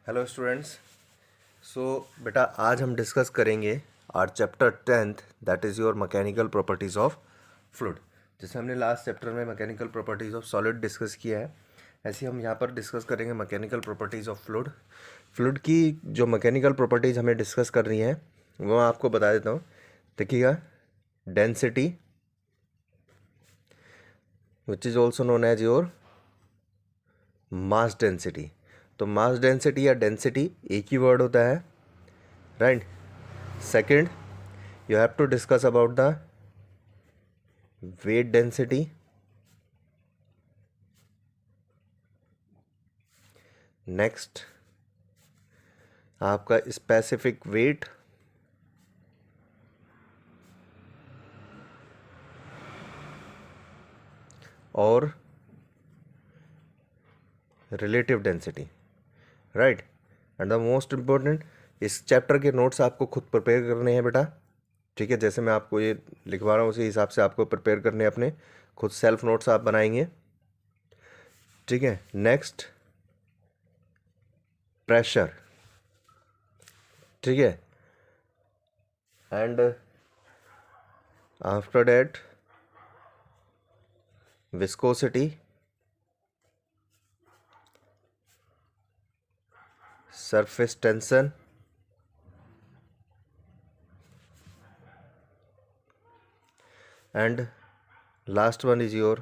Hello students. बेटा आज हम डिस्कस करेंगे our chapter 10th that is your mechanical properties of fluid. जैसे हमने लास्ट चैप्टर में mechanical properties of solid discuss किया है, ऐसे ही हम यहाँ पर डिस्कस करेंगे mechanical properties of fluid. Fluid की जो मैकेनिकल प्रॉपर्टीज़ हमें डिस्कस करनी है वो मैं आपको बता देता हूँ। देखिएगा, density which is also known as your mass density. तो मास डेंसिटी या डेंसिटी एक ही वर्ड होता है, right. Second, you have to discuss about the weight density. Next आपका स्पेसिफिक वेट, और relative density, right. And the most important, इस chapter के notes आपको खुद प्रिपेयर करने हैं बेटा, ठीक है। जैसे मैं आपको ये लिखवा रहा हूँ उसी हिसाब से आपको प्रिपेयर करने हैं, अपने खुद सेल्फ नोट्स आप बनाएंगे, ठीक है। नेक्स्ट, प्रेशर, ठीक है। And after that viscosity, surface tension, and last one is your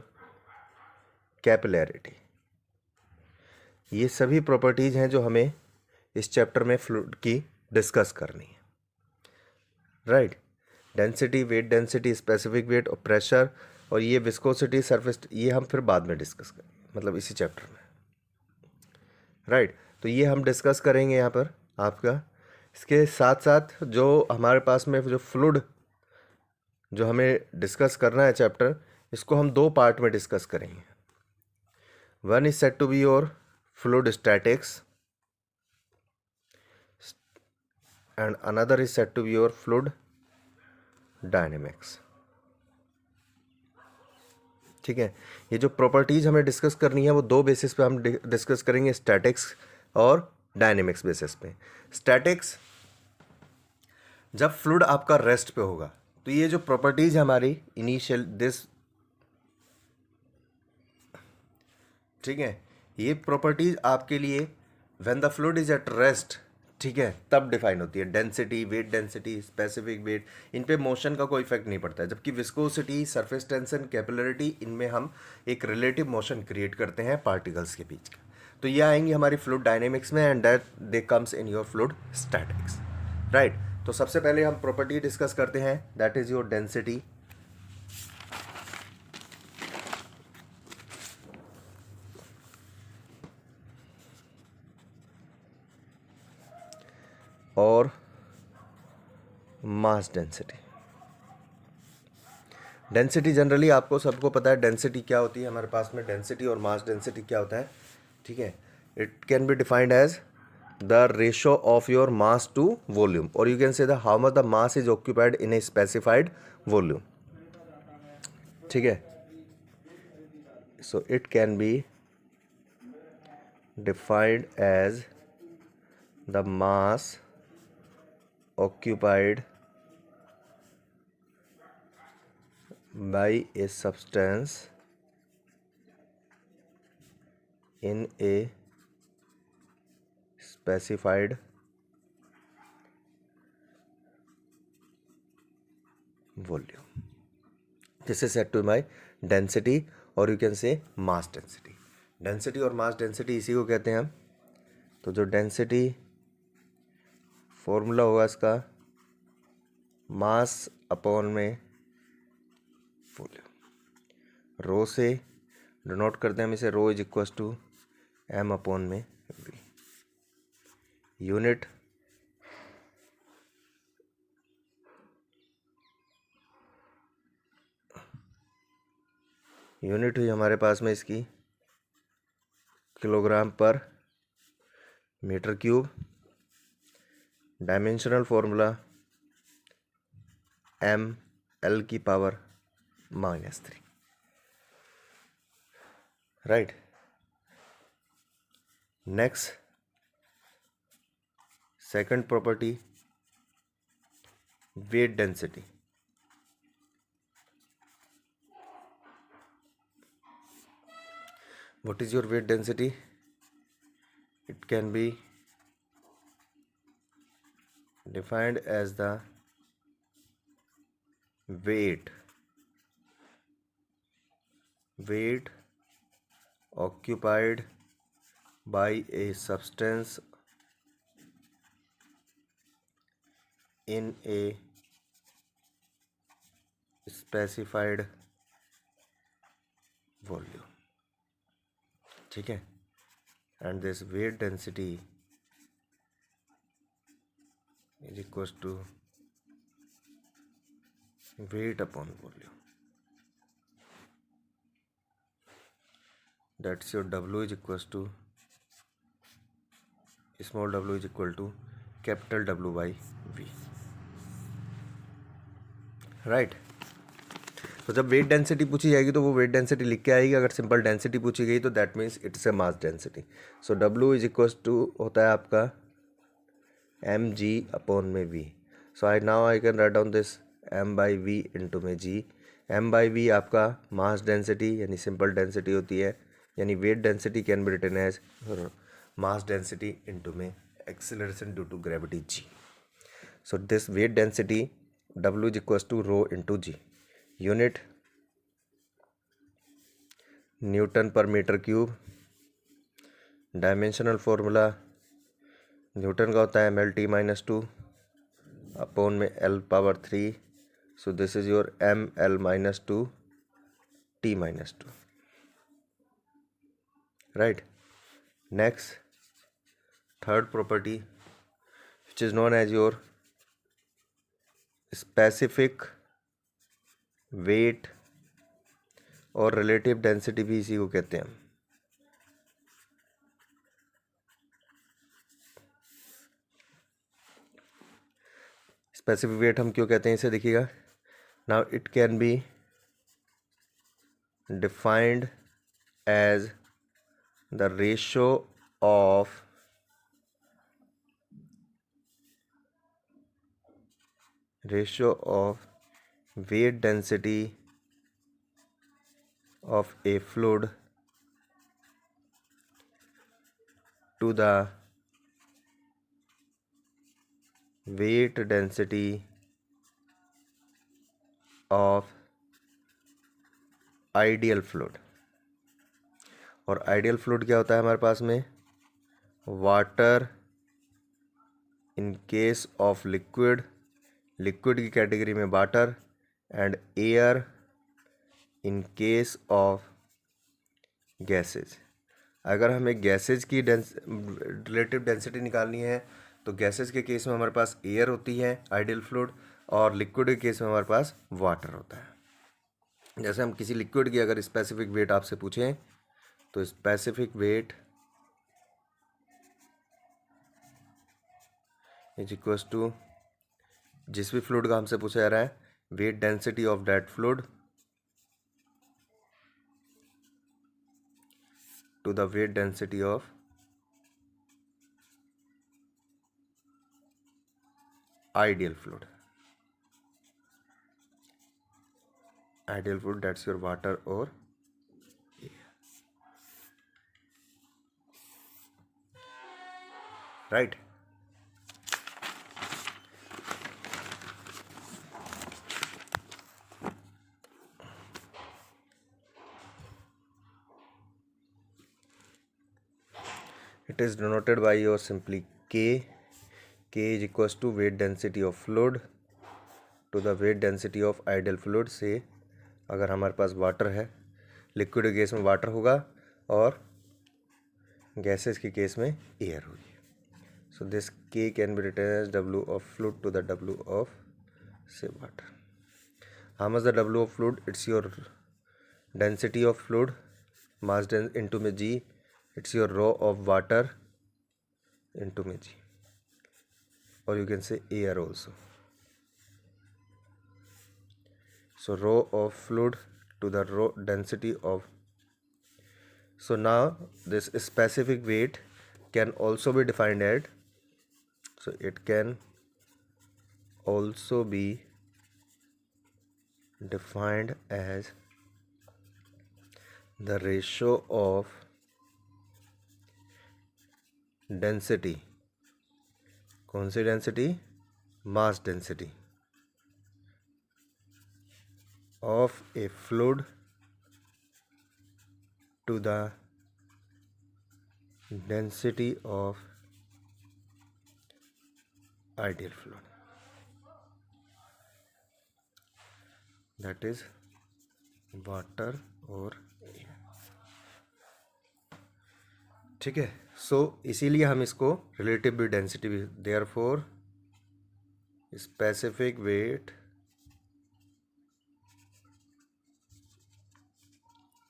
capillarity। ये सभी प्रॉपर्टीज हैं जो हमें इस चैप्टर में फ्लूइड की डिस्कस करनी है, right. Density, weight density, specific weight और प्रेशर, और ये विस्कोसिटी, सरफेस, ये हम फिर बाद में डिस्कस करेंगे, मतलब इसी चैप्टर में, राइट। तो ये हम डिस्कस करेंगे यहाँ पर आपका। इसके साथ साथ जो हमारे पास में जो फ्लूइड जो हमें डिस्कस करना है चैप्टर, इसको हम दो पार्ट में डिस्कस करेंगे। One is set to be your fluid statics and another is set to be your fluid dynamics, ठीक है। ये जो प्रॉपर्टीज हमें डिस्कस करनी है वो दो बेसिस पे हम डिस्कस करेंगे, स्टैटिक्स और डायनेमिक्स बेसिस पे। स्टैटिक्स, जब फ्लूइड आपका रेस्ट पे होगा तो ये जो प्रॉपर्टीज हमारी इनिशियल दिस, ठीक है, ये प्रॉपर्टीज आपके लिए when the fluid is at rest, ठीक है, तब डिफाइन होती है। Density, weight density, specific weight, in पे मोशन का कोई इफेक्ट नहीं पड़ता है। जबकि विस्कोसिटी, सरफेस टेंशन, कैपिलरिटी, इनमें हम एक रिलेटिव मोशन क्रिएट करते हैं पार्टिकल्स के बीच का। तो ये आएंगी हमारी फ्लूइड डायनेमिक्स में, and that they comes in your fluid statics, right. तो सबसे पहले हम प्रॉपर्टी डिस्कस करते हैं, दैट इज योर डेंसिटी। और मास डेंसिटी। डेंसिटी जनरली आपको सबको पता है डेंसिटी क्या होती है, हमारे पास में डेंसिटी और मास डेंसिटी क्या होता है, ठीक है। It can be defined as the ratio of your mass to volume, और you can say the how much the mass is occupied in a specified volume, ठीक है। So it can be defined as the mass occupied by a substance in a specified volume. This is said to by density, or you can say mass density. Density और mass density इसी को कहते हैं हम। तो जो density formula होगा इसका, मास अपॉन में वॉल्यूम। रो से डिनोट करते हैं हम इसे, rho is equal to M upon में वी। यूनिट यूनिट हुई हमारे पास में इसकी किलोग्राम पर metre cube. Dimensional formula M L की power -3, right. Next, Second property, weight density. What is your weight density? It can be defined as the weight occupied by a substance in a specified volume. ठीक है, and this weight density is equals to weight upon volume. That's your W is equals to small w is equal to capital W by V. Right. तो जब weight density पूछी जाएगी तो वो weight density लिख के आएगी. अगर सिंपल डेंसिटी पूछी गई तो that means it's a mass density. So W is equals to होता है आपका mg अपॉन में v. So I can write down this m by V into में g. m बाई वी आपका मास डेंसिटी यानी सिंपल डेंसिटी होती है, यानी weight density can be written as mass density into में acceleration due to gravity g. So this weight density W is equals to rho into g. Unit newton per metre cube. Dimensional formula newton का होता है mLT minus 2 upon में L power 3. So this is your mL minus 2 T minus 2. Right. Next third property which is known as your specific weight और relative density भी इसी को कहते हैं. स्पेसिफिक वेट हम क्यों कहते हैं इसे देखिएगा. Now it can be defined as the ratio of weight density of a fluid to the weight density of ideal fluid. और आइडियल फ्लूइड क्या होता है हमारे पास में? Water in case of liquid की कैटेगरी में water, and air in case of gases. अगर हमें गैसेज की रिलेटिव डेंसिटी निकालनी है तो गैसेज के केस में हमारे पास एयर होती है आइडियल फ्लूइड, और लिक्विड के केस में हमारे पास वाटर होता है. जैसे हम किसी लिक्विड की अगर स्पेसिफिक वेट आपसे पूछें तो specific weight is equals to, जिस भी फ्लूइड का हमसे पूछा जा रहा है, weight density of that fluid to the weight density of ideal fluid. Ideal fluid that's your water और right. It is denoted by your simply K. K is equals to weight density of fluid to the weight density of ideal fluid. से अगर हमारे पास water है, liquid के case में water होगा और गैसेस के केस में एयर होगी. So this K can be written as W of fluid to the W of say water. How much the W of fluid? It's your density of fluid mass into में G. It's your rho of water into में G, or you can say air also. So rho of fluid to the rho density of. So now this specific weight can also be defined as, So it can also be defined as the ratio of density, कौन सी density, mass density of a fluid to the density of ideal fluid, that is water और air. ठीक है. सो इसीलिए हम इसको relative density भी, therefore specific weight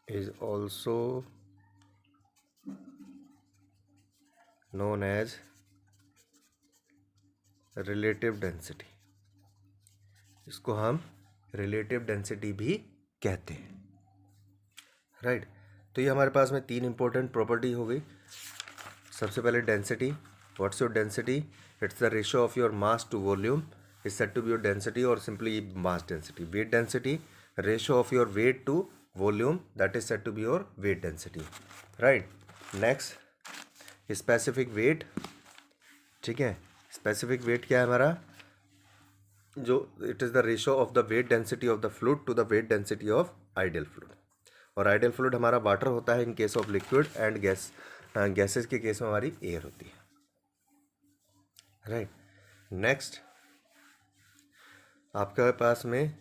is also known as relative density. इसको हम रिलेटिव डेंसिटी भी कहते हैं. राइट. तो ये हमारे पास में तीन इंपॉर्टेंट प्रॉपर्टी हो गई. सबसे पहले density. What's your density? It's the ratio of your mass to volume is said to be your density और simply mass density. Weight density, ratio of your weight to volume, that is said to be your weight density. Right. Next specific weight. ठीक है. Specific weight क्या है हमारा? जो it is the ratio of the weight density of the fluid to the weight density of ideal fluid. और ideal fluid हमारा water होता है in case of liquid, and gases के केस में हमारी एयर होती है. राइट. नेक्स्ट आपके पास में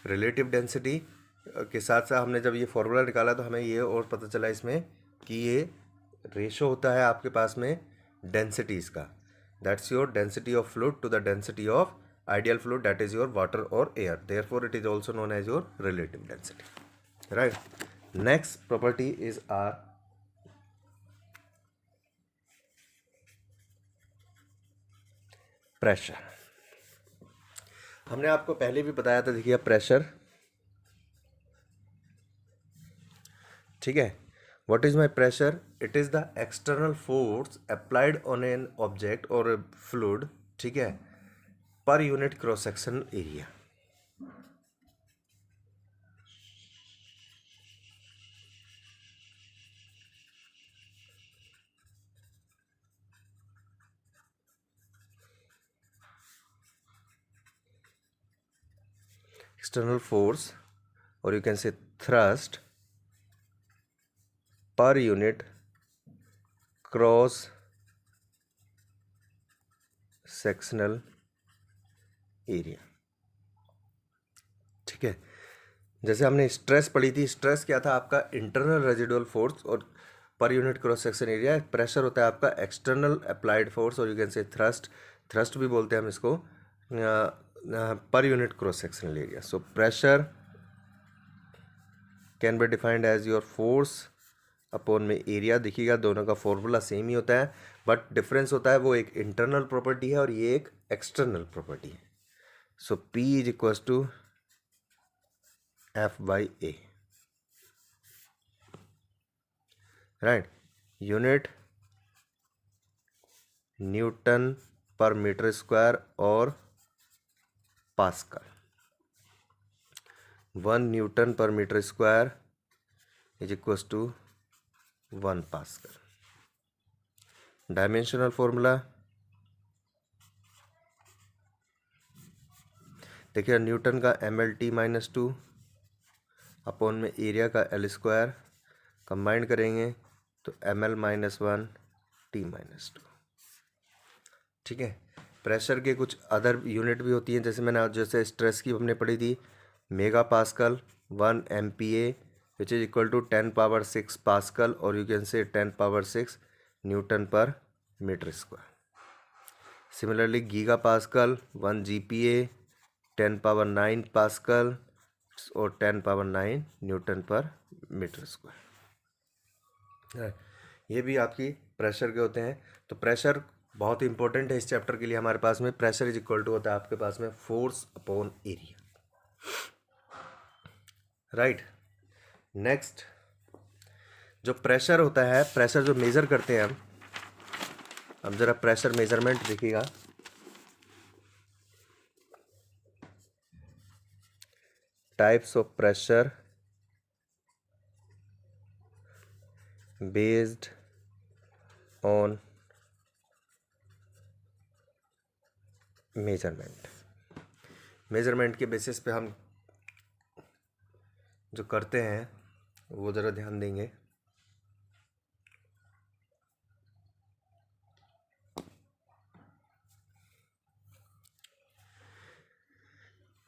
रिलेटिव डेंसिटी के साथ साथ हमने जब ये फॉर्मूला निकाला तो हमें ये और पता चला इसमें कि ये रेशो होता है आपके पास में डेंसिटीज़ का. That's your density of fluid to the density of ideal fluid, that is your water और air. Therefore it is also known as your relative density. Right. Next property is are pressure. हमने आपको पहले भी बताया था. देखिए pressure. ठीक है. What is my pressure? It is the external force applied on an object और फ्लूइड. ठीक है. पर unit cross sectional area. external force or you can say thrust per unit cross sectional area. ठीक है. जैसे हमने स्ट्रेस पढ़ी थी. स्ट्रेस क्या था आपका? Internal residual force. और per unit cross section area pressure होता है आपका एक्सटर्नल अप्लाइड फोर्स, और you can say thrust. Thrust भी बोलते हैं हम इसको, per unit cross sectional area. So pressure can be defined as your force upon में एरिया. देखिएगा दोनों का फॉर्मूला सेम ही होता है, बट डिफरेंस होता है वो एक इंटरनल प्रॉपर्टी है और ये एक एक्सटर्नल प्रॉपर्टी है. So P is equals to F by A. Right. Unit newton per metre square और pascal. 1 newton per metre square is equals to 1 pascal. Dimensional formula देखिए. न्यूटन का MLT माइनस 2 अपॉन में area का L square. Combine करेंगे तो ML minus 1 T minus 2. ठीक है. Pressure के कुछ अदर यूनिट भी होती हैं. जैसे स्ट्रेस की हमने पढ़ी थी. Mega pascal 1 MPa which is equal to 10 power 6 pascal, और you can say 10 power 6 newton per metre square. Similarly giga pascal 1 GPa 10 power 9 pascal और 10 power 9 newton per metre square. ये भी आपकी प्रेशर के होते हैं. तो प्रेशर बहुत इंपॉर्टेंट है इस चैप्टर के लिए. हमारे पास में प्रेशर इज इक्वल टू होता है आपके पास में force upon area. Right. Next जो प्रेशर होता है, प्रेशर जो मेज़र करते हैं हम, अब ज़रा प्रेशर मेजरमेंट देखिएगा। Types of pressure based on measurement के बेसिस पे हम जो करते हैं वो ज़रा ध्यान देंगे।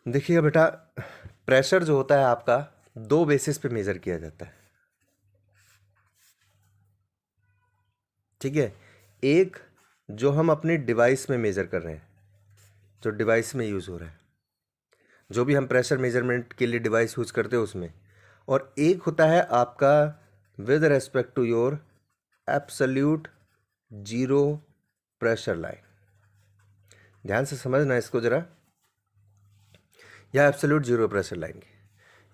देखिएगा बेटा, प्रेशर जो होता है आपका दो बेसिस पे मेज़र किया जाता है, ठीक है। एक जो हम अपने डिवाइस में मेज़र कर रहे हैं, जो डिवाइस में यूज़ हो रहा है, जो भी हम प्रेशर मेजरमेंट के लिए डिवाइस यूज़ करते हैं उसमें, और एक होता है आपका with respect to your absolute zero pressure line. ध्यान से समझना इसको ज़रा, या एब्सोल्यूट जीरो प्रेशर लाइन की,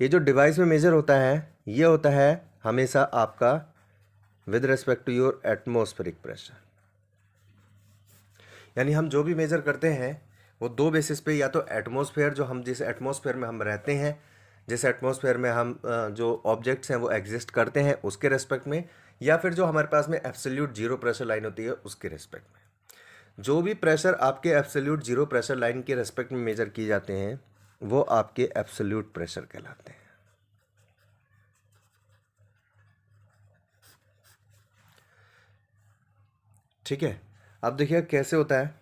ये जो डिवाइस में मेजर होता है ये होता है हमेशा आपका with respect to your atmospheric pressure. यानी हम जो भी मेजर करते हैं वो दो बेसिस पे, या तो एटमॉस्फेयर, जो हम जिस एटमॉस्फेयर में हम रहते हैं, जिस एटमॉस्फेयर में हम जो ऑब्जेक्ट्स हैं वो एग्जिस्ट करते हैं उसके रेस्पेक्ट में, या फिर जो हमारे पास में एब्सोल्यूट जीरो प्रेशर लाइन होती है उसके रेस्पेक्ट में। जो भी प्रेशर आपके एब्सोल्यूट जीरो प्रेशर लाइन के रेस्पेक्ट में मेजर किए जाते हैं वो आपके एब्सोल्यूट प्रेशर कहलाते हैं। ठीक है, अब देखिए कैसे होता है।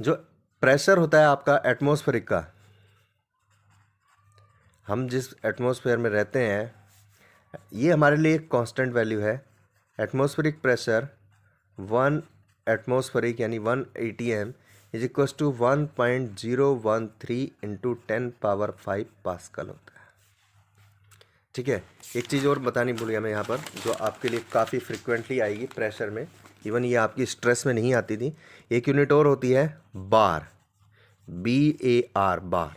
जो प्रेशर होता है आपका एटमॉस्फेरिक का, हम जिस एटमॉस्फेयर में रहते हैं ये हमारे लिए एक कांस्टेंट वैल्यू है। एटमॉस्फेरिक प्रेशर 1 एटमॉस्फेरिक यानी 1 ATM is equal to 1.013 into 10 power 5 pascal होता है। ठीक है, एक चीज़ और बतानी भूल गया मैं यहाँ पर, जो आपके लिए काफ़ी फ्रिक्वेंटली आएगी प्रेशर में, इवन ये आपकी स्ट्रेस में नहीं आती थी। एक यूनिट और होती है बार, BAR बार,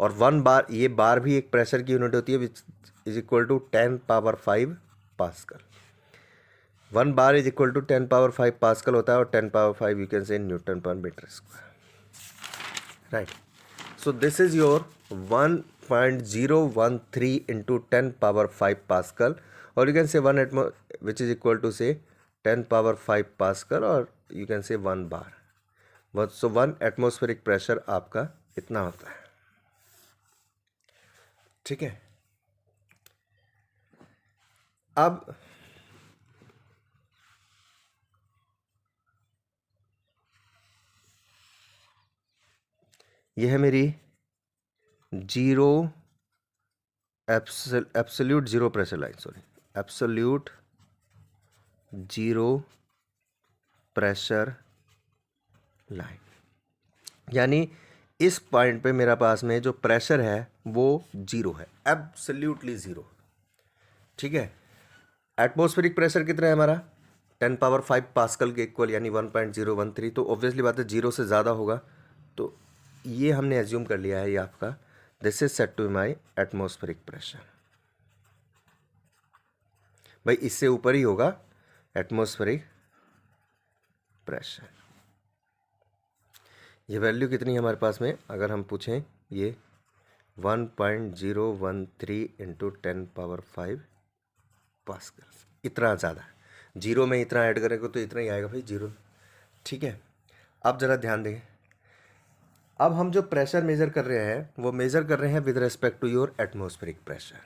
और 1 बार, ये बार भी एक प्रेशर की यूनिट होती है, which is equal to 10 power 5 pascal. 1 bar is equal to 10 power 5 pascal होता है, और 10 power 5 you can say newton per metre square, right. So this is your 1.013 into 10 power 5 pascal, और you can say 1 which is equal to say 10 power 5 pascal, और you can say 1 bar. So 1 atmospheric pressure आपका इतना होता है। ठीक है, अब यह है मेरी zero absolute zero pressure line, sorry absolute zero pressure line. यानी इस पॉइंट पे मेरा पास में जो प्रेशर है वो जीरो है, एब्सोल्यूटली जीरो। ठीक है, एटमॉस्फेरिक प्रेशर कितना है हमारा 10 पावर 5 पास्कल के इक्वल, यानी 1.013, तो ऑब्वियसली बात है जीरो से ज़्यादा होगा, तो ये हमने एज्यूम कर लिया है ये आपका, this is set to my atmospheric pressure. भाई इससे ऊपर ही होगा एटमॉस्फेरिक प्रेशर। ये वैल्यू कितनी है हमारे पास में, अगर हम पूछें, ये 1.013 इंटू 10 पावर 5 पास्कल, इतना ज़्यादा है। जीरो में इतना ऐड करेंगे तो इतना ही आएगा भाई, जीरो। ठीक है, अब ज़रा ध्यान दें, अब हम जो प्रेशर मेज़र कर रहे हैं वो मेज़र कर रहे हैं with respect to your atmospheric pressure.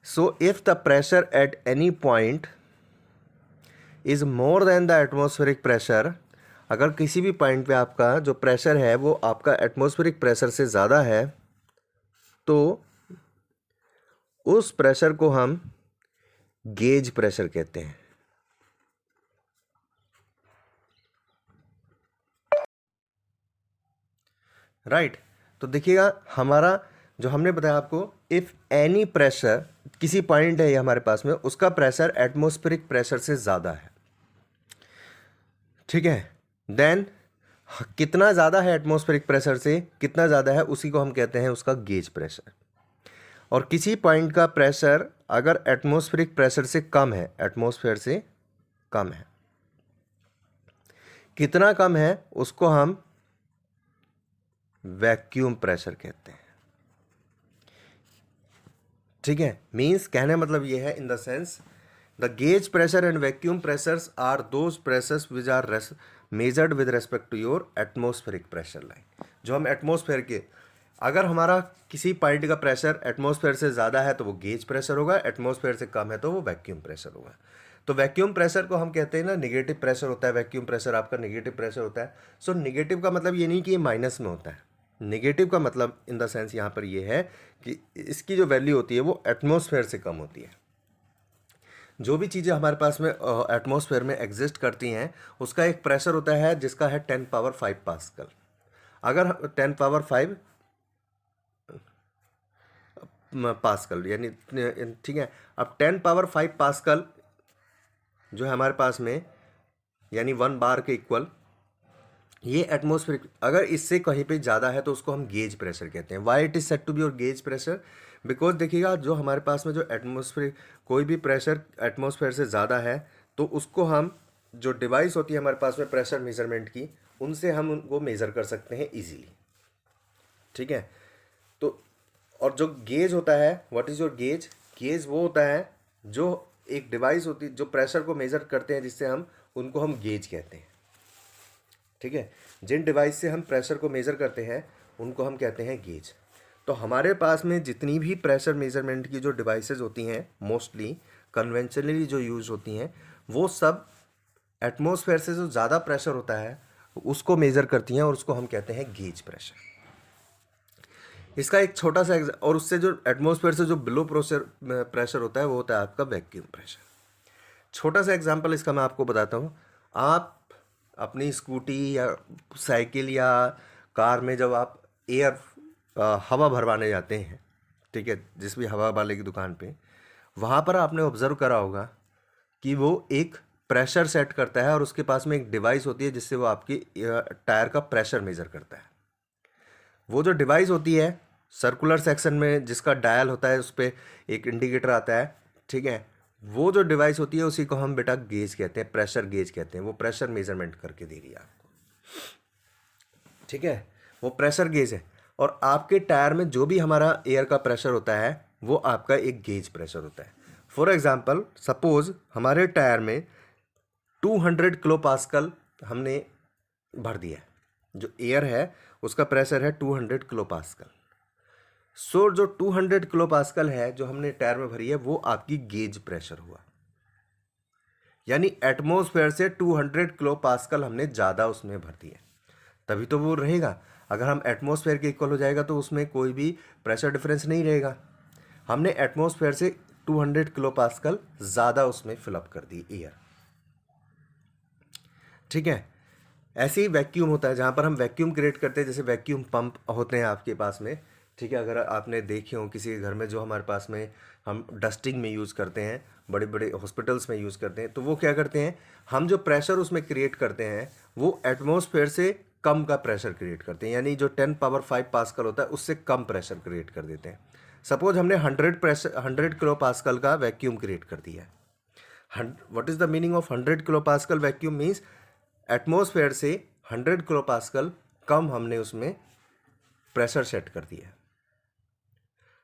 So if the pressure at any point is more than the atmospheric pressure, अगर किसी भी पॉइंट पे आपका जो प्रेशर है वो आपका एटमॉस्फेरिक प्रेशर से ज़्यादा है, तो उस प्रेशर को हम गेज प्रेशर कहते हैं। राइट, तो देखिएगा हमारा जो हमने बताया आपको, इफ़ एनी प्रेशर, किसी पॉइंट है ये हमारे पास में, उसका प्रेशर एटमॉस्फेरिक प्रेशर से ज़्यादा है। ठीक है, देन कितना ज़्यादा है एटमॉस्फेरिक प्रेशर से, कितना ज़्यादा है, उसी को हम कहते हैं उसका गेज प्रेशर। और किसी पॉइंट का प्रेशर अगर एटमॉस्फेरिक प्रेशर से कम है, एटमॉस्फेयर से कम है। कितना कम है उसको हम वैक्यूम प्रेशर कहते हैं। ठीक है, मीन्स कहने मतलब ये है, in the sense the gauge pressure and vacuum pressures are those pressures which are measured with respect to your atmospheric pressure line. जो हम एटमॉस्फेयर के, अगर हमारा किसी पॉइंट का प्रेशर एटमॉस्फेयर से ज़्यादा है तो वो गेज प्रेशर होगा, एटमॉस्फेयर से कम है तो वो वैक्यूम प्रेशर होगा। तो वैक्यूम प्रेशर को हम कहते हैं ना, निगेटिव प्रेशर होता है, वैक्यूम प्रेशर आपका निगेटिव प्रेशर होता है। सो निगेटिव का मतलब ये नहीं कि ये माइनस में होता है, निगेटिव का मतलब इन द सेंस यहाँ पर ये है कि इसकी जो वैल्यू होती है वो एटमॉस्फेयर से कम होती है। जो भी चीज़ें हमारे पास में एटमॉस्फेयर में एग्जिस्ट करती हैं उसका एक प्रेशर होता है जिसका है 10 पावर 5 पास्कल। अगर 10 पावर 5 पास्कल यानी, ठीक है, अब 10 पावर 5 पास्कल जो है हमारे पास में, यानी 1 बार के इक्वल, ये एटमॉस्फेरिक, अगर इससे कहीं पे ज़्यादा है तो उसको हम गेज प्रेशर कहते हैं। Why it is set to be your gauge pressure, because देखिएगा जो हमारे पास में जो एटमॉस्फेयर, कोई भी प्रेशर एटमॉस्फेयर से ज़्यादा है तो उसको हम, जो डिवाइस होती है हमारे पास में प्रेशर मेजरमेंट की, उनसे हम उनको मेज़र कर सकते हैं ईजीली। ठीक है, तो और जो गेज होता है, what is your gauge, gauge वो होता है जो एक डिवाइस होती है जो प्रेशर को मेज़र करते हैं, जिससे हम उनको हम गेज कहते हैं। ठीक है, जिन डिवाइस से हम प्रेशर को मेज़र करते हैं उनको हम कहते हैं गेज। तो हमारे पास में जितनी भी प्रेशर मेजरमेंट की जो डिवाइसेस होती हैं, मोस्टली कन्वेंशनली जो यूज़ होती हैं, वो सब एटमॉस्फेयर से जो ज़्यादा प्रेशर होता है उसको मेज़र करती हैं और उसको हम कहते हैं गेज प्रेशर। इसका एक छोटा सा और उससे जो एटमॉस्फेयर से जो बिलो प्रेशर होता है वो होता है आपका वैक्यूम प्रेशर। छोटा सा एग्जांपल इसका मैं आपको बताता हूँ। आप अपनी स्कूटी या साइकिल या कार में जब आप हवा भरवाने जाते हैं, ठीक है, जिस भी हवा वाले की दुकान पे, वहाँ पर आपने ऑब्ज़र्व करा होगा कि वो एक प्रेशर सेट करता है और उसके पास में एक डिवाइस होती है जिससे वो आपकी टायर का प्रेशर मेज़र करता है। वो जो डिवाइस होती है सर्कुलर सेक्शन में जिसका डायल होता है, उस पर एक इंडिकेटर आता है। ठीक है, वो जो डिवाइस होती है उसी को हम बेटा गेज कहते हैं, प्रेशर गेज कहते हैं। वो प्रेशर मेजरमेंट करके दे रही है आपको। ठीक है, वो प्रेशर गेज है। और आपके टायर में जो भी हमारा एयर का प्रेशर होता है वो आपका एक गेज प्रेशर होता है। फॉर एग्जांपल, सपोज हमारे टायर में 200 किलो पास्कल हमने भर दिया है, जो एयर है उसका प्रेशर है 200 किलो पास्कल। सो जो 200 किलो पास्कल है जो हमने टायर में भरी है वो आपकी गेज प्रेशर हुआ, यानी एटमॉस्फेयर से 200 किलो पास्कल हमने ज़्यादा उसमें भर दिया, तभी तो वो रहेगा। अगर हम एटमॉस्फेयर के इक्वल हो जाएगा तो उसमें कोई भी प्रेशर डिफरेंस नहीं रहेगा। हमने एटमॉस्फेयर से 200 किलो पास्कल ज़्यादा उसमें फिलअप कर दी एयर। ठीक है, ऐसे ही वैक्यूम होता है जहाँ पर हम वैक्यूम क्रिएट करते हैं, जैसे वैक्यूम पंप होते हैं आपके पास में। ठीक है, अगर आपने देखे हो किसी के घर में, जो हमारे पास में हम डस्टिंग में यूज़ करते हैं, बड़े बड़े हॉस्पिटल्स में यूज़ करते हैं, तो वो क्या करते हैं, हम जो प्रेशर उसमें क्रिएट करते हैं वो एटमॉस्फेयर से कम का प्रेशर क्रिएट करते हैं, यानी जो 10 पावर 5 पास्कल होता है उससे कम प्रेशर क्रिएट कर देते हैं। सपोज हमने 100 किलो पास्कल का वैक्यूम क्रिएट कर दिया है। What is the meaning of 100 kilo pascal vacuum? Means atmosphere से 100 किलो पास्कल कम हमने उसमें प्रेशर सेट कर दिया।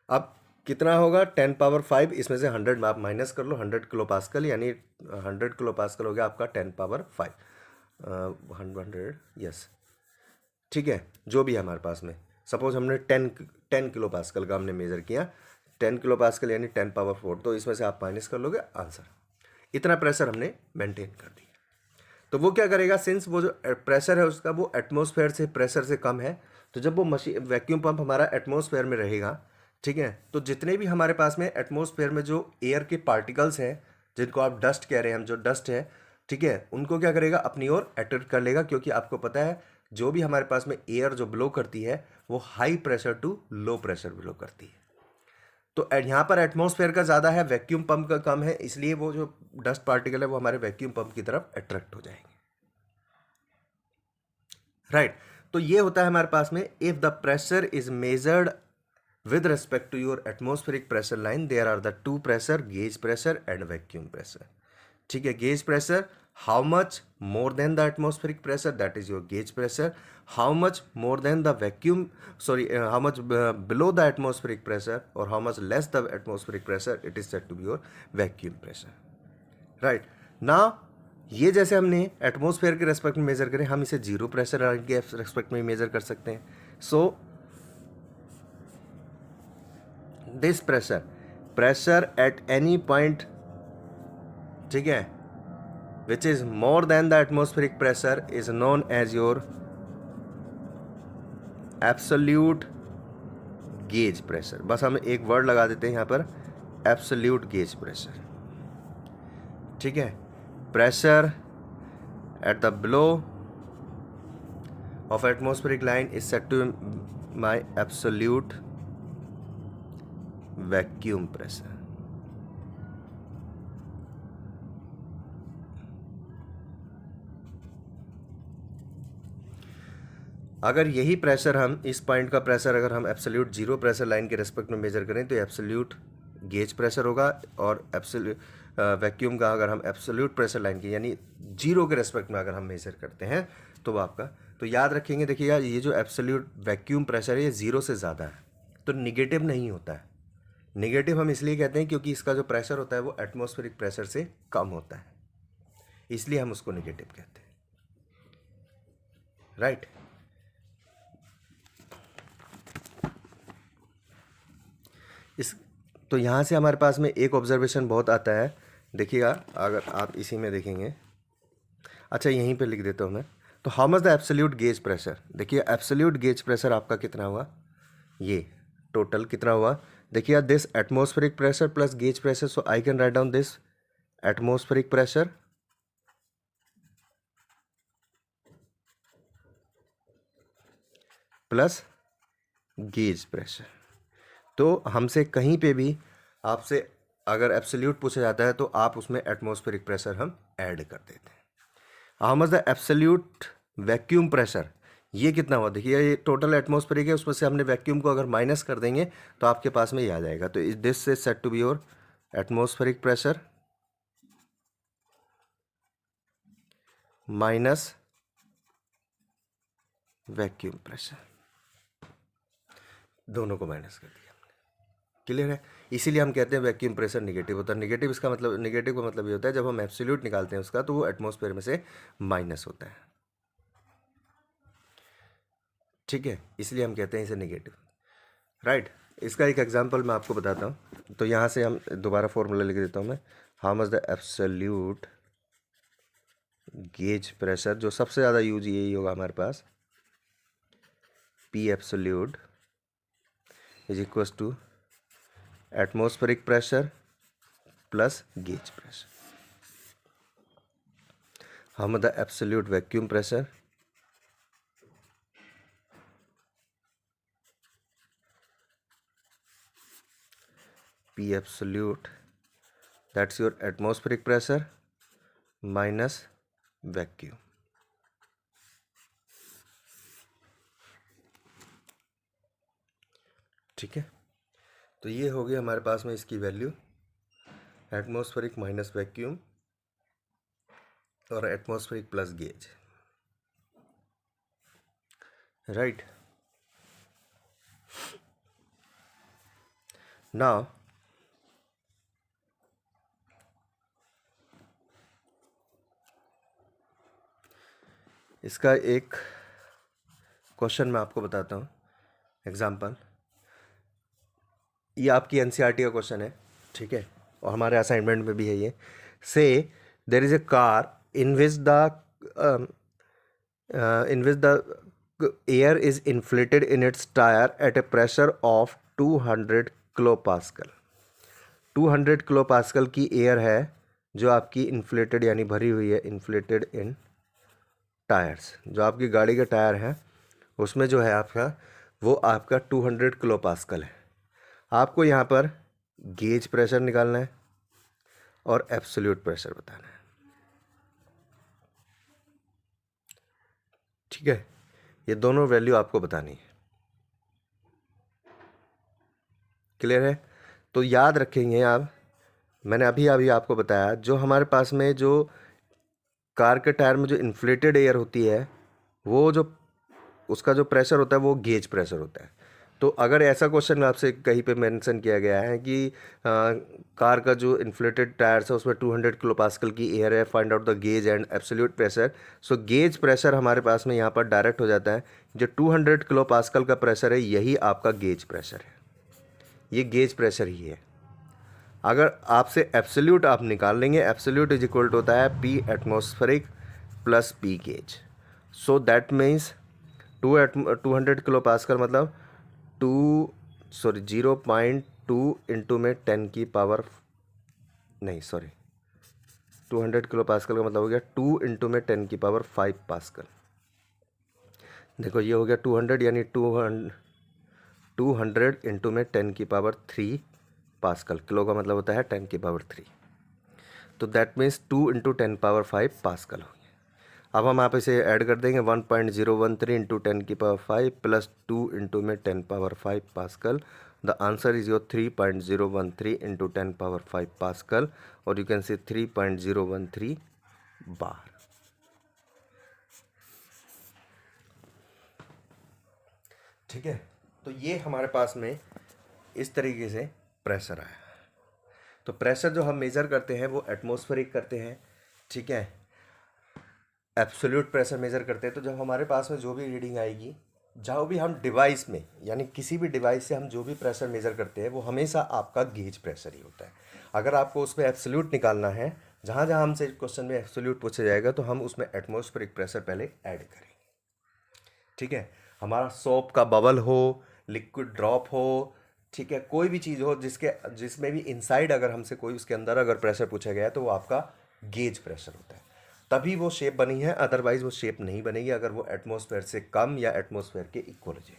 अब कितना होगा? 10 पावर 5, इसमें से 100 आप माइनस कर लो, 100 किलो पास्कल, यानी 100 किलो पास्कल हो गया आपका 10 पावर 5, 100, यस। ठीक है, जो भी है हमारे पास में, सपोज हमने 10 किलो पास्कल का हमने मेज़र किया, 10 किलो पास्कल यानी 10 पावर 4, तो इसमें से आप माइनस कर लोगे आंसर। इतना प्रेशर हमने मेंटेन कर दिया। तो वो क्या करेगा, सिंस वो जो प्रेशर है उसका वो एटमॉस्फेयर से प्रेशर से कम है, तो जब वो मशीन वैक्यूम पंप हमारा एटमॉस्फेयर में रहेगा, ठीक है, तो जितने भी हमारे पास में एटमॉस्फेयर में जो एयर के पार्टिकल्स हैं, जिनको आप डस्ट कह रहे हैं, हम जो डस्ट है, ठीक है, उनको क्या करेगा, अपनी ओर अट्रैक्ट कर लेगा। क्योंकि आपको पता है जो भी हमारे पास में एयर जो ब्लो करती है वो high pressure to low pressure blow करती है। तो यहाँ पर एटमॉस्फेयर का ज़्यादा है, वैक्यूम पंप का कम है, इसलिए वो जो डस्ट पार्टिकल है वो हमारे वैक्यूम पंप की तरफ अट्रैक्ट हो जाएंगे। राइट, तो ये होता है हमारे पास में, if the pressure is measured with respect to your atmospheric pressure line, there are the two pressure, gauge pressure and vacuum pressure. ठीक है, gauge pressure, how much more than the atmospheric pressure, that is your gauge pressure. How much more than the vacuum, sorry, how much below the atmospheric pressure और how much less the atmospheric pressure, it is said to be your vacuum pressure. Right ना, ये जैसे हमने atmosphere के respect में major करें, हम इसे जीरो प्रेशर के रेस्पेक्ट में मेजर कर सकते हैं. So this pressure at any point, ठीक है, which is more than the atmospheric pressure is known as your absolute gauge pressure. बस हम एक वर्ड लगा देते हैं यहाँ पर, absolute gauge pressure. ठीक है, pressure at the below of atmospheric line is said to be my absolute vacuum pressure. अगर यही प्रेशर हम, इस पॉइंट का प्रेशर अगर हम एब्सोल्यूट जीरो प्रेशर लाइन के रेस्पेक्ट में मेजर करें तो एब्सोल्यूट गेज प्रेशर होगा, और एब्सोल्यूट वैक्यूम का अगर हम एब्सोल्यूट प्रेशर लाइन की यानी जीरो के रेस्पेक्ट में अगर हम मेजर करते हैं तो वो आपका, तो याद रखेंगे, देखिएगा ये जो एब्सोल्यूट वैक्यूम प्रेशर है ये ज़ीरो से ज़्यादा है, तो निगेटिव नहीं होता है. निगेटिव हम इसलिए कहते हैं क्योंकि इसका जो प्रेशर होता है वो एटमॉस्फेरिक प्रेशर से कम होता है, इसलिए हम उसको निगेटिव कहते हैं. राइट. इस तो यहाँ से हमारे पास में एक ऑब्जर्वेशन बहुत आता है, देखिएगा अगर आप इसी में देखेंगे, अच्छा यहीं पे लिख देता हूँ मैं. तो how much the absolute gauge pressure, देखिए एब्सोल्यूट गेज प्रेशर आपका कितना हुआ, ये टोटल कितना हुआ, देखिए this atmospheric pressure plus gauge pressure, so I can write down this atmospheric pressure plus gauge pressure. तो हमसे कहीं पे भी आपसे अगर एब्सोल्यूट पूछा जाता है तो आप उसमें एटमॉस्फेरिक प्रेशर हम ऐड कर देते हैं. How much the absolute vacuum pressure, ये कितना हुआ, देखिए ये टोटल एटमॉस्फेरिक है, उसमें से हमने वैक्यूम को अगर माइनस कर देंगे तो आपके पास में ये आ जाएगा. तो this is said to be your atmospheric pressure minus vacuum pressure, दोनों को माइनस कर दिया. क्लियर है, इसीलिए हम कहते हैं वैक्यूम प्रेशर निगेटिव होता है. निगेटिव इसका मतलब, निगेटिव का मतलब ये होता है जब हम एब्सोल्यूट निकालते हैं उसका तो वो एटमॉस्फेयर में से माइनस होता है. ठीक है, इसलिए हम कहते हैं इसे निगेटिव. राइट. इसका एक एग्जांपल मैं आपको बताता हूँ. तो यहाँ से हम दोबारा फॉर्मूला लिख देता हूँ मैं, how much the absolute gauge pressure, जो सबसे ज़्यादा यूज यही होगा हमारे पास, P absolute is equal to atmospheric pressure plus gauge pressure. How much the absolute vacuum pressure P absolute, that's your atmospheric pressure minus vacuum. ठीक है, तो ये हो गया हमारे पास में इसकी वैल्यू, एटमॉस्फेरिक माइनस वैक्यूम और atmospheric plus gauge. Right. Now इसका एक क्वेश्चन मैं आपको बताता हूँ, एग्जाम्पल. ये आपकी एनसीईआरटी का क्वेश्चन है, ठीक है, और हमारे असाइनमेंट में भी है ये. Say there is a car in which the air is inflated in its tyre at a pressure of 200 kilo pascal. 200 kilo pascal की एयर है जो आपकी इन्फ्लेटेड यानी भरी हुई है, इन्फ्लेटेड इन टायर्स, जो आपकी गाड़ी के टायर हैं उसमें जो है आपका, वो आपका 200 किलो पास्कल है. आपको यहाँ पर गेज प्रेशर निकालना है और एब्सोल्यूट प्रेशर बताना है. ठीक है, ये दोनों वैल्यू आपको बतानी है. क्लियर है. तो याद रखेंगे आप मैंने अभी अभी आपको बताया, जो हमारे पास में जो कार के टायर में जो इन्फ्लेटेड एयर होती है, वो जो उसका जो प्रेशर होता है वो गेज प्रेशर होता है। तो अगर ऐसा क्वेश्चन आपसे कहीं पे मेंशन किया गया है कि कार का जो इन्फ्लेटेड टायर्स है उसमें 200 किलो पास्कल की एयर है, find out the gauge and absolute pressure. So gauge pressure हमारे पास में यहाँ पर डायरेक्ट हो जाता है, जो 200 किलो पास्कल का प्रेशर है यही आपका गेज प्रेशर है, ये गेज प्रेशर ही है। अगर आपसे एब्सोल्यूट आप निकाल लेंगे, एब्सोल्यूट इज इक्वल टू होता है P atmospheric plus P gauge. So that means 200 kilo pascal मतलब 0.2 इंटू में 10 की पावर, नहीं सॉरी, 200 किलो पास्कल का मतलब हो गया 2 इंटू में 10 की पावर 5 पास्कल। देखो ये हो गया 200 यानी 200 इंटू में 10 की पावर 3 पास्कल। किलो का मतलब होता है 10 की पावर 3, तो that means 2 into 10 power 5 pascal हो गया। अब हम आप इसे ऐड कर देंगे 1.013 इंटू 10 की पावर 5 प्लस 2 इंटू में 10 power 5 pascal. The answer is your 3.013 into 10 power 5 pascal, और यू कैन से 3.013 बार। ठीक है, तो ये हमारे पास में इस तरीके से प्रेशर आया। तो प्रेशर जो हम मेज़र करते हैं वो एटमॉस्फेरिक करते हैं, ठीक है, एब्सोल्यूट प्रेशर मेज़र करते हैं। तो जब हमारे पास में जो भी रीडिंग आएगी, जहाँ भी हम डिवाइस में यानी किसी भी डिवाइस से हम जो भी प्रेशर मेज़र करते हैं वो हमेशा आपका गेज प्रेशर ही होता है। अगर आपको उसमें एब्सोल्यूट निकालना है, जहाँ जहाँ हमसे क्वेश्चन में एब्सोल्यूट पूछा जाएगा तो हम उसमें एटमॉस्फेरिक प्रेशर पहले ऐड करेंगे। ठीक है, हमारा सोप का बबल हो, लिक्विड ड्रॉप हो, ठीक है, कोई भी चीज़ हो जिसमें भी इनसाइड अगर हमसे कोई उसके अंदर अगर प्रेशर पूछा गया है तो वो आपका गेज प्रेशर होता है, तभी वो शेप बनी है। अदरवाइज वो शेप नहीं बनेगी अगर वो एटमॉस्फेयर से कम या एटमॉस्फेयर के इक्वल हो जाएगी।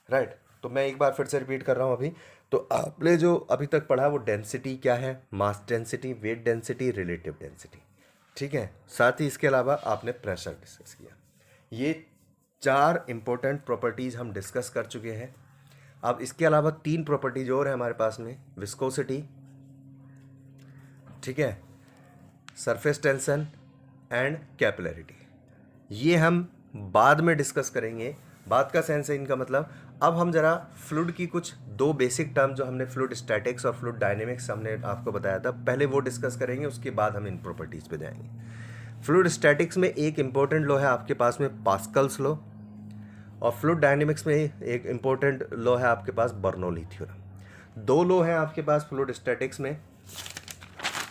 राइट, तो मैं एक बार फिर से रिपीट कर रहा हूँ अभी। तो आपने जो अभी तक पढ़ा वो डेंसिटी क्या है, मास density, weight density, relative density, ठीक है। साथ ही इसके अलावा आपने प्रेशर डिस्कस किया। ये 4 इंपॉर्टेंट प्रॉपर्टीज़ हम डिस्कस कर चुके हैं। अब इसके अलावा 3 प्रॉपर्टीज और है हमारे पास में, विस्कोसिटी, ठीक है, सरफेस टेंशन एंड कैपिलरिटी। ये हम बाद में डिस्कस करेंगे। बाद का सेंस है इनका मतलब, अब हम जरा फ्लूइड की कुछ 2 बेसिक टर्म जो हमने फ्लूइड स्टैटिक्स और फ्लूइड डायनेमिक्स हमने आपको बताया था, पहले वो डिस्कस करेंगे, उसके बाद हम इन प्रॉपर्टीज़ पे जाएंगे। फ्लूइड स्टैटिक्स में एक इंपॉर्टेंट लॉ है आपके पास में पास्कल्स लॉ, और फ्लूइड डायनेमिक्स में एक इंपॉर्टेंट लॉ है आपके पास बर्नौली थ्योरम। 2 लॉ हैं आपके पास फ्लूइड स्टैटिक्स में।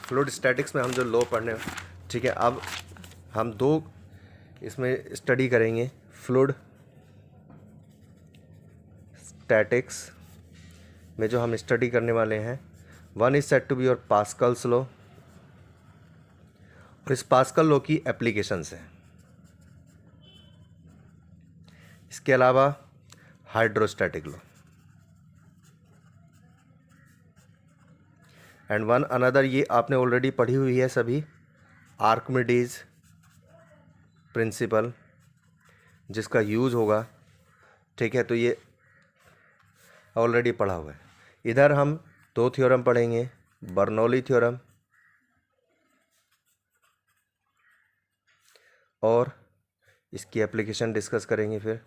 फ्लूइड स्टैटिक्स में हम जो लॉ पढ़ने, ठीक है, अब हम 2 इसमें स्टडी करेंगे। फ्लूइड स्टैटिक्स में जो हम स्टडी करने वाले हैं, one is said to be your Pascal's law, और इस पास्कल लॉ की एप्लीकेशंस हैं। इसके अलावा hydrostatic law and one another, ये आपने ऑलरेडी पढ़ी हुई है सभी, आर्किमिडीज प्रिंसिपल, जिसका यूज़ होगा, ठीक है, तो ये ऑलरेडी पढ़ा हुआ है। इधर हम 2 थ्योरम पढ़ेंगे, बर्नौली थ्योरम और इसकी एप्लीकेशन डिस्कस करेंगे फिर,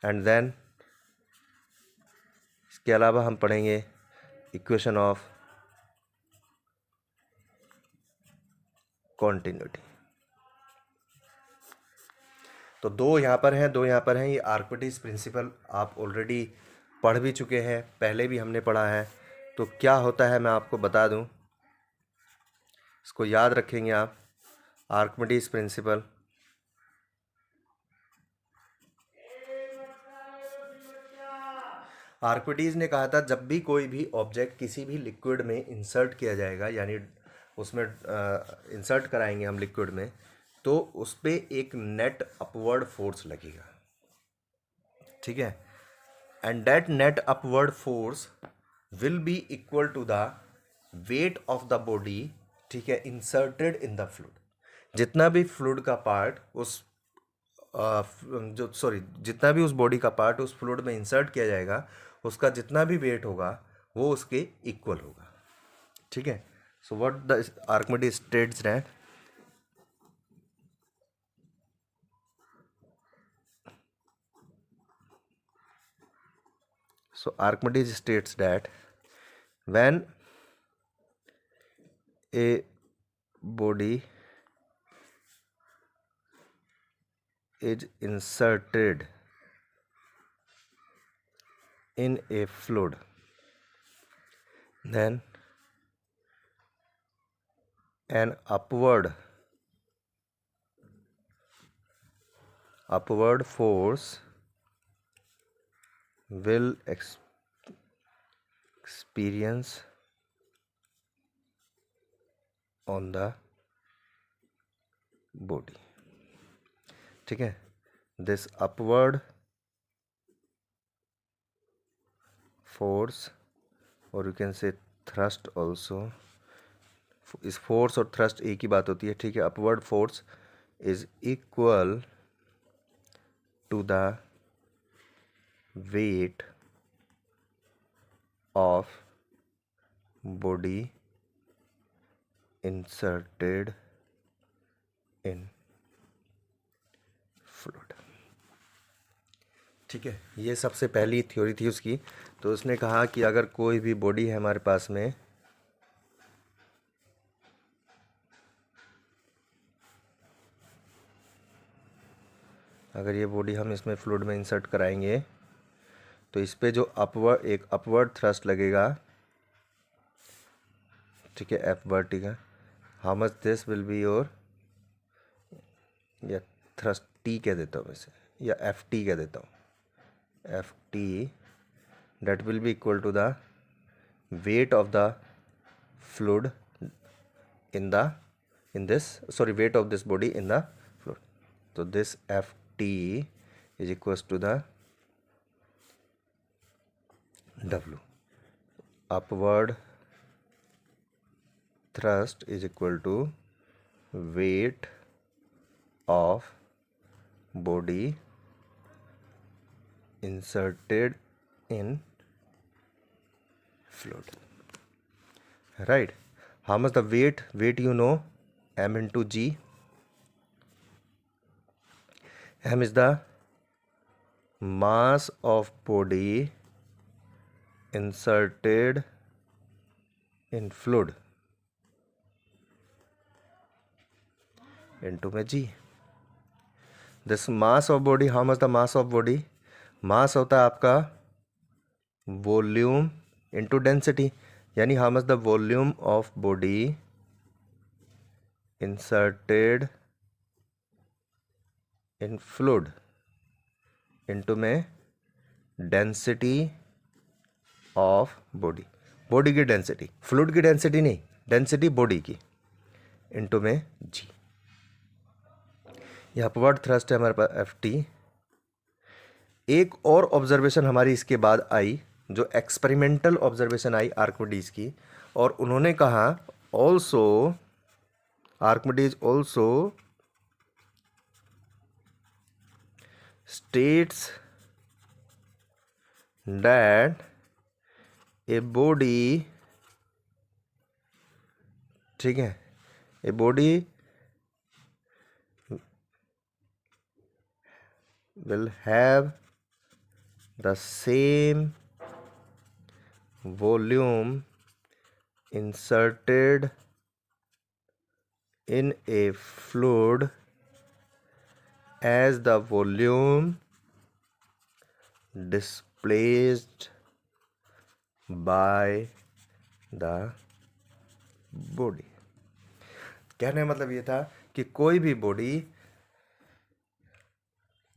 एंड देन इसके अलावा हम पढ़ेंगे इक्वेशन ऑफ कॉन्टिन्यूटी। तो 2 यहाँ पर हैं, 2 यहाँ पर हैं। ये आर्किमिडीज प्रिंसिपल आप ऑलरेडी पढ़ भी चुके हैं, पहले भी हमने पढ़ा है। तो क्या होता है मैं आपको बता दूं, इसको याद रखेंगे आप, आर्किमिडीज प्रिंसिपल, आर्किमिडीज ने कहा था जब भी कोई भी ऑब्जेक्ट किसी भी लिक्विड में इंसर्ट किया जाएगा, यानी उसमें इंसर्ट कराएंगे हम लिक्विड में, तो उस पर एक नेट अपवर्ड फोर्स लगेगा, ठीक है, and that net upward force will be equal to the weight of the body, ठीक है, इंसर्टेड इन द फ्लूइड। जितना भी फ्लूइड का पार्ट उस जितना भी उस बॉडी का पार्ट उस फ्लूइड में इंसर्ट किया जाएगा, उसका जितना भी वेट होगा वो उसके इक्वल होगा। ठीक है। So what the Archimedes states that Archimedes states that when a body is inserted in a fluid, then an upward force will experience on the body. ठीक है। This upward force, or you can say thrust also, इस force और thrust एक ही बात होती है। ठीक है। Upward force is equal to the weight of body inserted in fluid. ठीक है। ये सबसे पहली थ्योरी थी उसकी। तो उसने कहा कि अगर कोई भी बॉडी है हमारे पास में, अगर ये बॉडी हम इसमें फ्लूइड में इंसर्ट कराएंगे तो इस पे जो एक अपवर्ड थ्रस्ट लगेगा, ठीक है, F vertical, how much this will be your, या थ्रस्ट टी कह देता हूँ वैसे, या एफ टी कह देता हूँ, F T, that will be equal to the weight of the fluid weight of this body in the fluid. So this Ft is equals to the W. Upward thrust is equal to weight of body inserted in fluid. Right. How much the weight? Weight you know, m into g. M is the mass of body inserted in fluid into में g. This mass of body, how much the mass of body? मास होता है आपका volume into density, यानी how much the volume of body inserted in fluid into में density of body, body की density, fluid की density नहीं, density body की, into में जी। यह अपवर्ड थ्रस्ट है हमारे पास एफ टी। एक और ऑब्जर्वेशन हमारी इसके बाद आई, जो एक्सपेरिमेंटल ऑब्जर्वेशन आई आर्किमिडीज की, और उन्होंने कहा also, Archimedes also states that a body, ठीक है, a body will have the same volume inserted in a fluid as the volume displaced by the body. कहने का मतलब ये था कि कोई भी बॉडी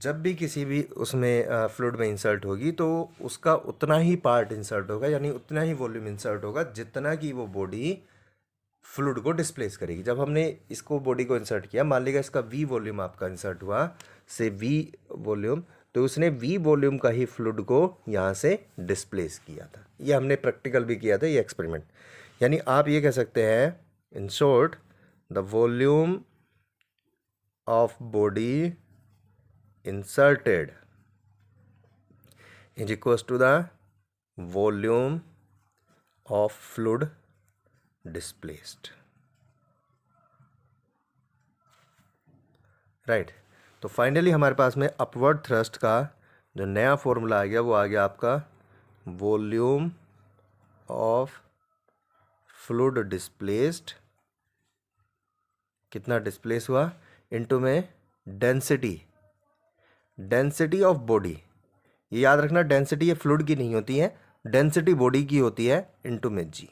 जब भी किसी भी उसमें फ्लूइड में इंसर्ट होगी तो उसका उतना ही पार्ट इंसर्ट होगा, यानी उतना ही वॉल्यूम इंसर्ट होगा जितना कि वो बॉडी फ्लूइड को डिस्प्लेस करेगी। जब हमने इसको बॉडी को इंसर्ट किया, मान लीजिए इसका वी वॉल्यूम आपका इंसर्ट हुआ, से वी वॉल्यूम, तो उसने वी वॉल्यूम का ही फ्लूइड को यहाँ से डिस्प्लेस किया था। ये हमने प्रैक्टिकल भी किया था, ये एक्सपेरिमेंट। यानी आप ये कह सकते हैं in short, the volume of body inserted is equals to the volume of fluid displaced. Right, तो फाइनली हमारे पास में अपवर्ड थ्रस्ट का जो नया फॉर्मूला आ गया वो आ गया आपका वॉल्यूम ऑफ फ्लूइड डिस्प्लेस्ड, कितना डिस्प्लेस हुआ, इनटू में डेंसिटी, डेंसिटी ऑफ बॉडी। ये याद रखना, डेंसिटी ये फ्लूइड की नहीं होती है, डेंसिटी बॉडी की होती है, इनटू में जी।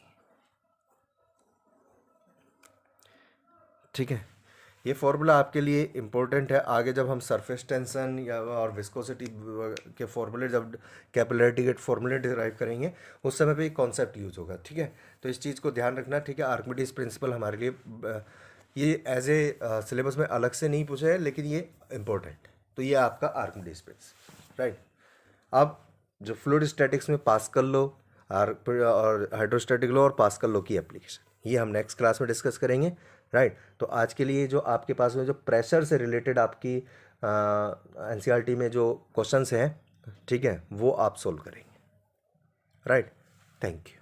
ठीक है, ये फॉर्मूला आपके लिए इम्पोर्टेंट है आगे जब हम सरफेस टेंशन या और विस्कोसिटी के फॉर्मूले, जब कैपिलरिटी के फॉर्मूले डिराइव करेंगे उस समय पे ये कॉन्सेप्ट यूज होगा। ठीक है, तो इस चीज़ को ध्यान रखना। ठीक है, आर्किमिडीज प्रिंसिपल हमारे लिए ये एज ए सिलेबस में अलग से नहीं पूछा है, लेकिन ये इम्पोर्टेंट है। तो ये आपका आर्किमिडीज प्रिंसिपल। राइट, अब जो फ्लूइड स्टैटिक्स में पास्कल लॉ और हाइड्रोस्टैटिक लॉ और पास्कल लॉ की एप्लीकेशन, ये हम नेक्स्ट क्लास में डिस्कस करेंगे। राइट, तो आज के लिए जो आपके पास में जो प्रेशर से रिलेटेड आपकी एनसीईआरटी में जो क्वेश्चंस हैं, ठीक है, वो आप सोल्व करेंगे। Right, thank you.